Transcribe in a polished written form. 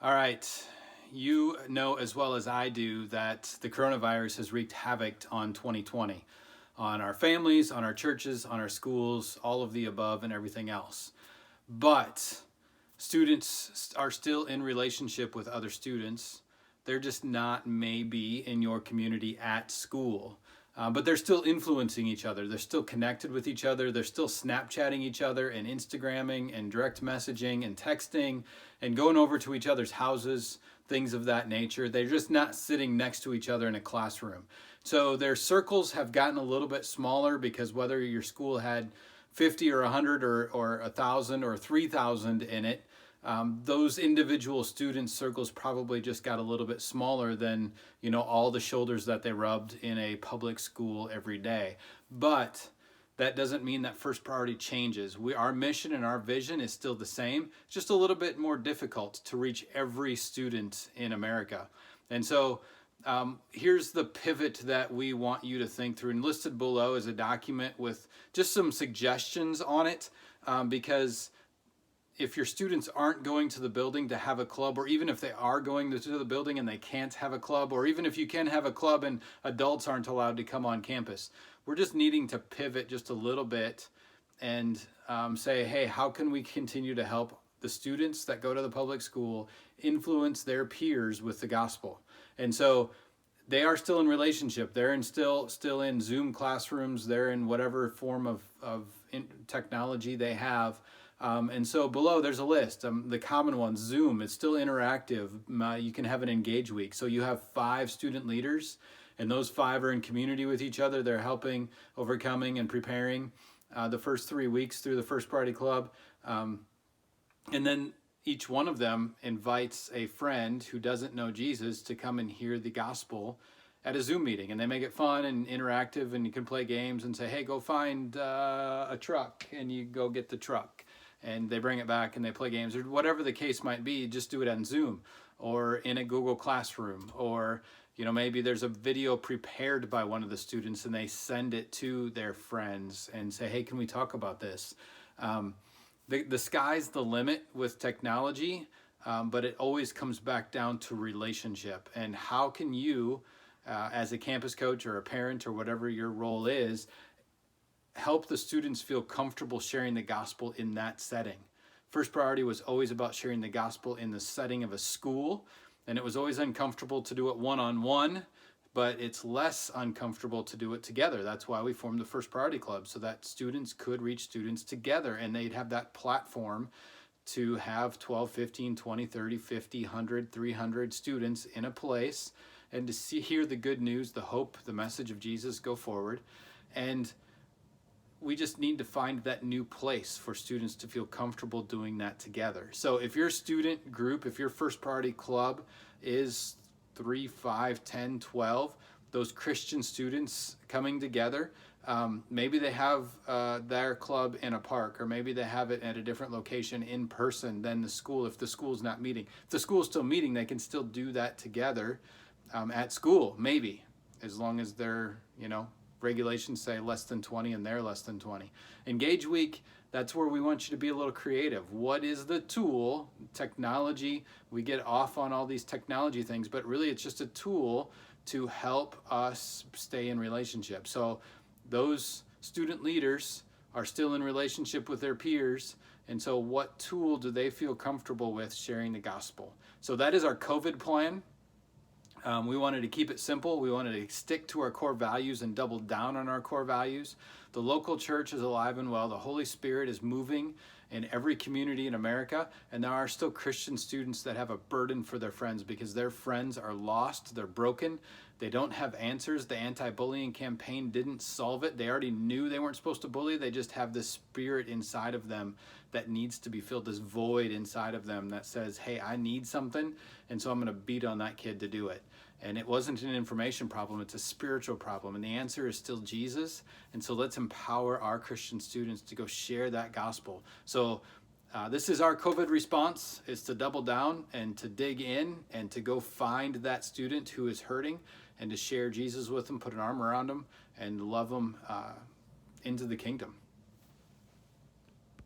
All right. You know as well as I do that the coronavirus has wreaked havoc on 2020, on our families, on our churches, on our schools, all of the above and everything else. But students are still in relationship with other students. They're just not maybe in your community at school. But they're still influencing each other. They're still connected with each other. They're still Snapchatting each other and Instagramming and direct messaging and texting and going over to each other's houses, things of that nature. They're just not sitting next to each other in a classroom. So their circles have gotten a little bit smaller because whether your school had 50 or 100 or 1,000 or 3,000 in it, those individual student circles probably just got a little bit smaller than all the shoulders that they rubbed in a public school every day. But that doesn't mean that First Priority changes. Our mission and our vision is still the same. It's just a little bit more difficult to reach every student in America. And so here's the pivot that we want you to think through. And listed below is a document with just some suggestions on it, because if your students aren't going to the building to have a club, or even if they are going to the building and they can't have a club, or even if you can have a club and adults aren't allowed to come on campus, we're just needing to pivot just a little bit and say, hey, how can we continue to help the students that go to the public school influence their peers with the gospel? And so they are still in relationship. They're still in Zoom classrooms. They're in whatever form of technology they have. And so below there's a list. The common ones, Zoom, it's still interactive. You can have an engage week. So you have 5 student leaders, and those 5 are in community with each other. They're helping, overcoming, and preparing the first 3 weeks through the First Priority Club. And then each one of them invites a friend who doesn't know Jesus to come and hear the gospel at a Zoom meeting. And they make it fun and interactive, and you can play games and say, hey, go find a truck, and you go get the truck. And they bring it back and they play games, or whatever the case might be. Just do it on Zoom or in a Google Classroom, or maybe there's a video prepared by one of the students and they send it to their friends and say, hey, can we talk about this? The sky's the limit with technology, but it always comes back down to relationship. And how can you, as a campus coach or a parent or whatever your role is, help the students feel comfortable sharing the gospel in that setting? First Priority was always about sharing the gospel in the setting of a school, and it was always uncomfortable to do it one-on-one, but it's less uncomfortable to do it together. That's why we formed the First Priority Club, so that students could reach students together, and they'd have that platform to have 12, 15, 20, 30, 50, 100, 300 students in a place, and to hear the good news, the hope, the message of Jesus go forward. And we just need to find that new place for students to feel comfortable doing that together. So if your student group, if your First Priority Club is 3, 5, 10, 12, those Christian students coming together, maybe they have their club in a park, or maybe they have it at a different location in person than the school if the school's not meeting. If the school's still meeting, they can still do that together at school, maybe, as long as they're, regulations say less than 20 and they're less than 20. Engage Week, that's where we want you to be a little creative. What is the tool, technology? We get off on all these technology things, but really it's just a tool to help us stay in relationship. So those student leaders are still in relationship with their peers, and so what tool do they feel comfortable with sharing the gospel? So that is our COVID plan. We wanted to keep it simple. We wanted to stick to our core values and double down on our core values. The local church is alive and well. The Holy Spirit is moving in every community in America. And there are still Christian students that have a burden for their friends because their friends are lost. They're broken. They don't have answers. The anti-bullying campaign didn't solve it. They already knew they weren't supposed to bully. They just have this spirit inside of them that needs to be filled, this void inside of them that says, hey, I need something, and so I'm going to beat on that kid to do it. And it wasn't an information problem, it's a spiritual problem. And the answer is still Jesus. And so let's empower our Christian students to go share that gospel. So this is our COVID response, is to double down and to dig in and to go find that student who is hurting and to share Jesus with them, put an arm around them, and love them into the kingdom.